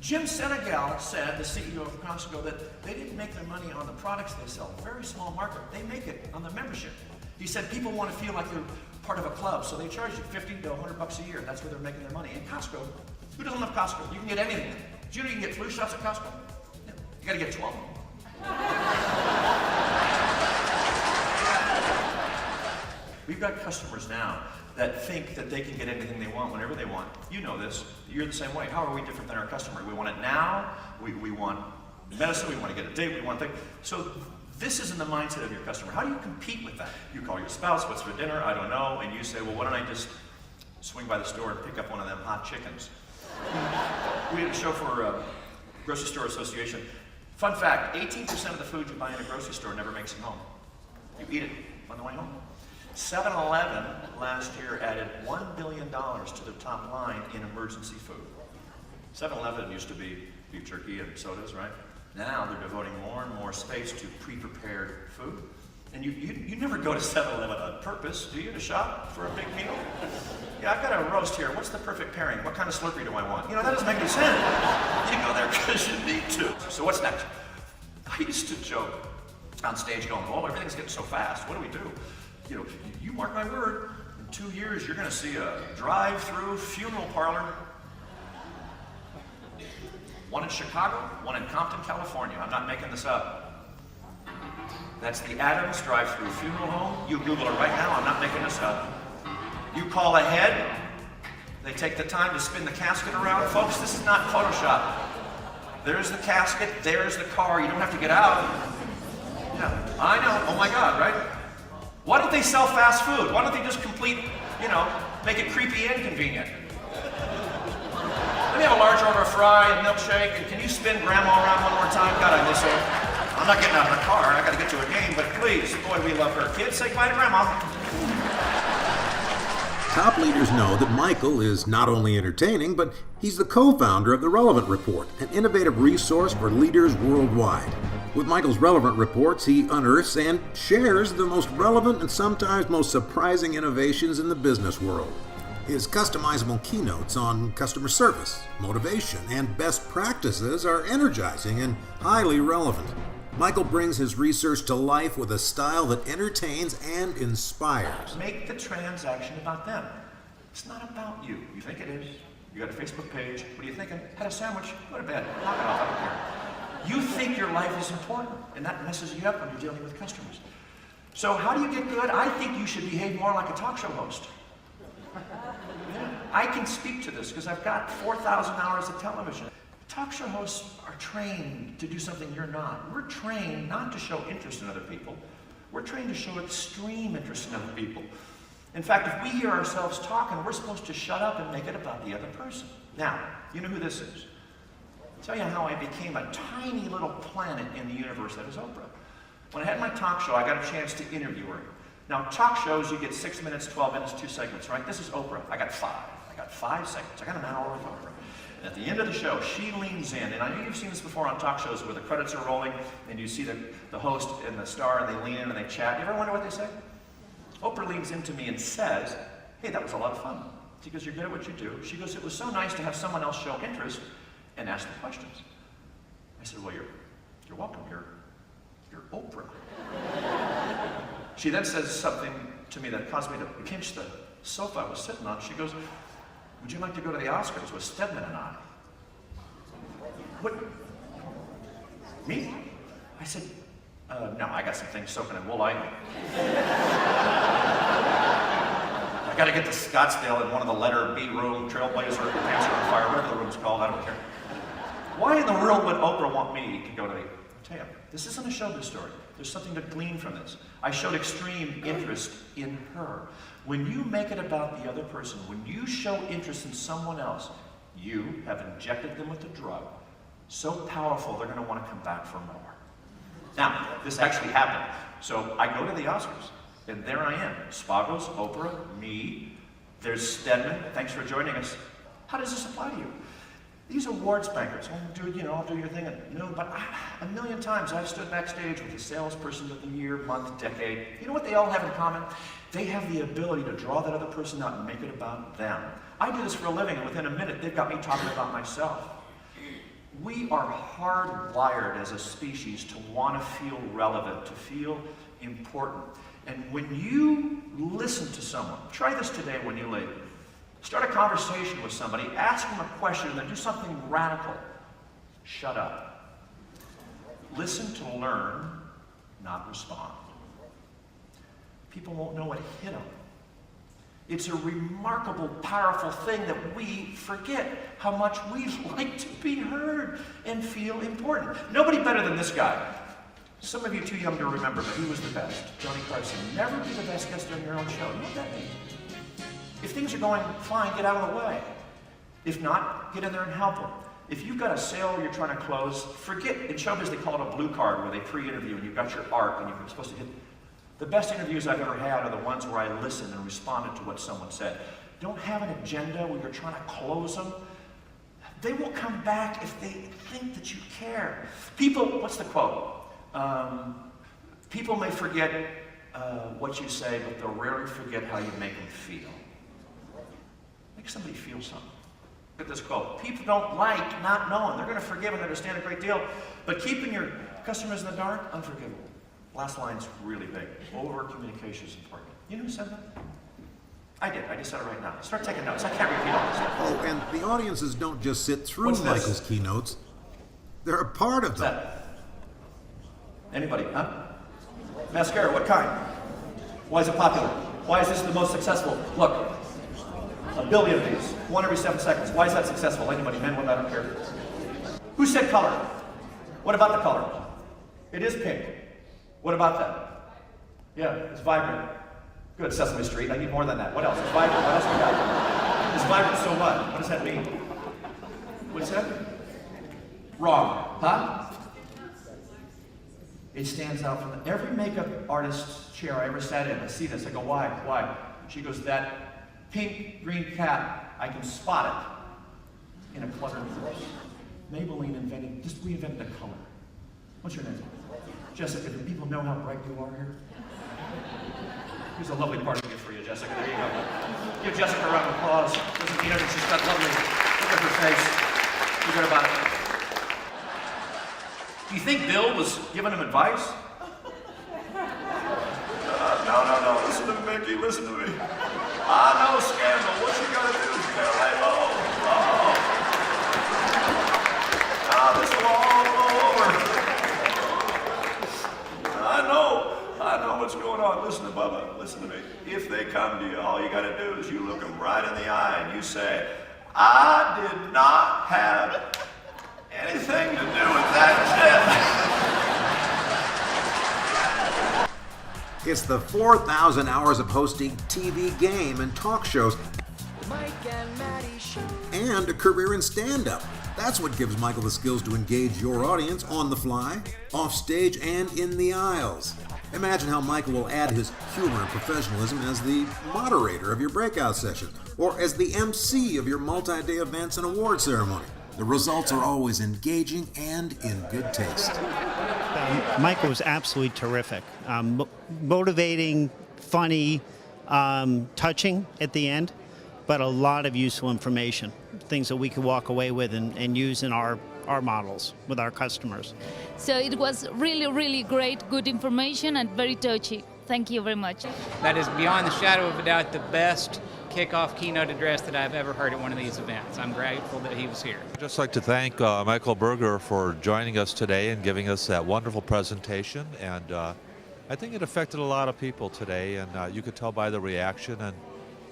Jim Senegal said, the CEO of Costco, that they didn't make their money on the products they sell. Very small market. They make it on the membership. He said people want to feel like they're part of a club, so they charge you 50 to 100 bucks a year. That's where they're making their money. And Costco, who doesn't love Costco? You can get anything. Do you know you can get flu shots at Costco? No. You got to get 12 of them. We've got customers now that think that they can get anything they want whenever they want. You know this. You're the same way. How are we different than our customer? We want it now. We want medicine. We want to get a date. We want things. So this is in the mindset of your customer. How do you compete with that? You call your spouse, what's for dinner? I don't know. And you say, well, why don't I just swing by the store and pick up one of them hot chickens? We did a show for Grocery Store Association. Fun fact, 18% of the food you buy in a grocery store never makes it home. You eat it on the way home. 7-Eleven last year added $1 billion to their top line in emergency food. 7-Eleven used to be beef jerky and sodas, right? Now they're devoting more and more space to pre-prepared food. And you never go to 7-Eleven on purpose, do you, to shop for a big meal? Yeah, I've got a roast here. What's the perfect pairing? What kind of Slurpee do I want? You know, that doesn't make any sense. You go there because you need to. So what's next? I used to joke on stage going, well, everything's getting so fast. What do we do? You know, you mark my word, in 2 years you're going to see a drive-through funeral parlor. One in Chicago, one in Compton, California. I'm not making this up. That's the Adams drive-through funeral home. You Google it right now. I'm not making this up. You call ahead. They take the time to spin the casket around. Folks, this is not Photoshop. There's the casket. There's the car. You don't have to get out. Yeah, I know. Oh my God, right? Why don't they sell fast food? Why don't they just complete, you know, make it creepy and convenient? Let me have a large order of fry and milkshake, and can you spin Grandma around one more time? God, I miss her. I'm not getting out of the car. I got to get to a game, but please, boy, we love her. Kids, say goodbye to Grandma. Top leaders know that Michael is not only entertaining, but he's the co-founder of the Relevant Report, an innovative resource for leaders worldwide. With Michael's Relevant Reports, he unearths and shares the most relevant and sometimes most surprising innovations in the business world. His customizable keynotes on customer service, motivation, and best practices are energizing and highly relevant. Michael brings his research to life with a style that entertains and inspires. Make the transaction about them. It's not about you. You think it is. You got a Facebook page. What are you thinking? Had a sandwich. Go to bed. Knock it off. I don't care. You think your life is important, and that messes you up when you're dealing with customers. So how do you get good? I think you should behave more like a talk show host. Yeah. I can speak to this because I've got 4,000 hours of television. Talk show hosts are trained to do something you're not. We're trained not to show interest in other people. We're trained to show extreme interest in other people. In fact, if we hear ourselves talking, we're supposed to shut up and make it about the other person. Now, you know who this is. I'll tell you how I became a tiny little planet in the universe that is Oprah. When I had my talk show, I got a chance to interview her. Now, talk shows, you get 6 minutes, 12 minutes, 2 segments, right? This is Oprah. I got 5. I got 5 segments. I got an hour with Oprah. And at the end of the show, she leans in, and I know you've seen this before on talk shows where the credits are rolling, and you see the host and the star, and they lean in and they chat. You ever wonder what they say? Oprah leans into me and says, hey, that was a lot of fun. She goes, you're good at what you do. She goes, it was so nice to have someone else show interest and ask the questions. I said, well, you're welcome. You're Oprah. She then says something to me that caused me to pinch the sofa I was sitting on. She goes, would you like to go to the Oscars with Stedman and I? What? Me? I said, no, I got some things soaking in wool. I got to get to Scottsdale in one of the letter B room, Trailblazer, Pants Are on Fire, whatever the room's called, I don't care. Why in the world would Oprah want me to go to the, I'll tell you, this isn't a showbiz story. There's something to glean from this. I showed extreme interest in her. When you make it about the other person, when you show interest in someone else, you have injected them with a drug so powerful they're going to want to come back for more. Now, this actually happened. So I go to the Oscars, and there I am. Spagos, Oprah, me, there's Stedman. Thanks for joining us. How does this apply to you? These awards bankers, oh, dude, you know, I'll do your thing at noon, but a million times I've stood backstage with the salesperson of the year, month, decade. You know what they all have in common? They have the ability to draw that other person out and make it about them. I do this for a living, and within a minute, they've got me talking about myself. We are hardwired as a species to want to feel relevant, to feel important. And when you listen to someone, try this today when you leave. Start a conversation with somebody, ask them a question, and then do something radical. Shut up. Listen to learn, not respond. People won't know what hit them. It's a remarkable, powerful thing that we forget how much we like to be heard and feel important. Nobody better than this guy. Some of you too young to remember, but he was the best. Johnny Carson. Never be the best guest on your own show. You know what that means? If things are going fine, get out of the way. If not, get in there and help them. If you've got a sale you're trying to close, forget, in showbiz they call it a blue card, where they pre-interview and you've got your arc and you're supposed to hit. The best interviews I've ever had are the ones where I listened and responded to what someone said. Don't have an agenda where you're trying to close them. They will come back if they think that you care. People, what's the quote? People may forget what you say, but they'll rarely forget how you make them feel. Make somebody feel something. Look at this quote. People don't like not knowing. They're going to forgive and understand a great deal, but keeping your customers in the dark, unforgivable. Last line's really big. Over-communication is important. You know who said that? I did. I just said it right now. Start taking notes. I can't repeat all this stuff. Oh, and the audiences don't just sit through What's this? Michael's keynotes. They're a part of What's them. that? Anybody, huh? Mascara, what kind? Why is it popular? Why is this the most successful? Look, 1 billion of these. 1 every 7 seconds. Why is that successful? Anybody, men, women, I don't care. Who said color? What about the color? It is pink. What about that? Yeah, it's vibrant. Good, Sesame Street. I need more than that. What else? It's vibrant. What else we got? It's vibrant, so what? What does that mean? What's that? Wrong. Huh? It stands out from every makeup artist's chair I ever sat in. I see this. I go, why? Why? She goes, that pink green cat, I can spot it in a cluttered house. Maybelline just reinvented a color. What's your name? Jessica. Do people know how bright you are here? Here's a lovely party gift for you, Jessica. There you go. Give Jessica a round of applause. Doesn't mean it. She's got lovely. Look at her face. You good about it? Do you think Bill was giving him advice? No. Listen to me, Mickey. Listen to me. I know scandal. What you gotta do is lay low. This will all blow over. I know what's going on. Listen to Bubba. Listen to me. If they come to you, all you gotta do is you look them right in the eye and you say, I did not have anything to do with that shit. It's the 4,000 hours of hosting TV, game, and talk shows, and a career in stand-up. That's what gives Michael the skills to engage your audience on the fly, off stage, and in the aisles. Imagine how Michael will add his humor and professionalism as the moderator of your breakout session, or as the MC of your multi-day events and award ceremony. The results are always engaging and in good taste. Michael was absolutely terrific. Motivating, funny, touching at the end, but a lot of useful information, things that we could walk away with and use in our models with our customers. So it was really, really great, good information and very touchy. Thank you very much. That is beyond the shadow of a doubt the best kickoff keynote address that I've ever heard at one of these events. I'm grateful that he was here. I'd just like to thank Michael Berger for joining us today and giving us that wonderful presentation. And I think it affected a lot of people today, and you could tell by the reaction. And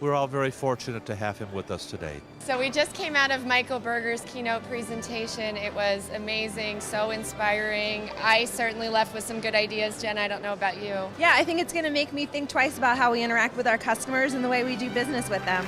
we're all very fortunate to have him with us today. So we just came out of Michael Berger's keynote presentation. It was amazing, so inspiring. I certainly left with some good ideas. Jen, I don't know about you. Yeah, I think it's going to make me think twice about how we interact with our customers and the way we do business with them.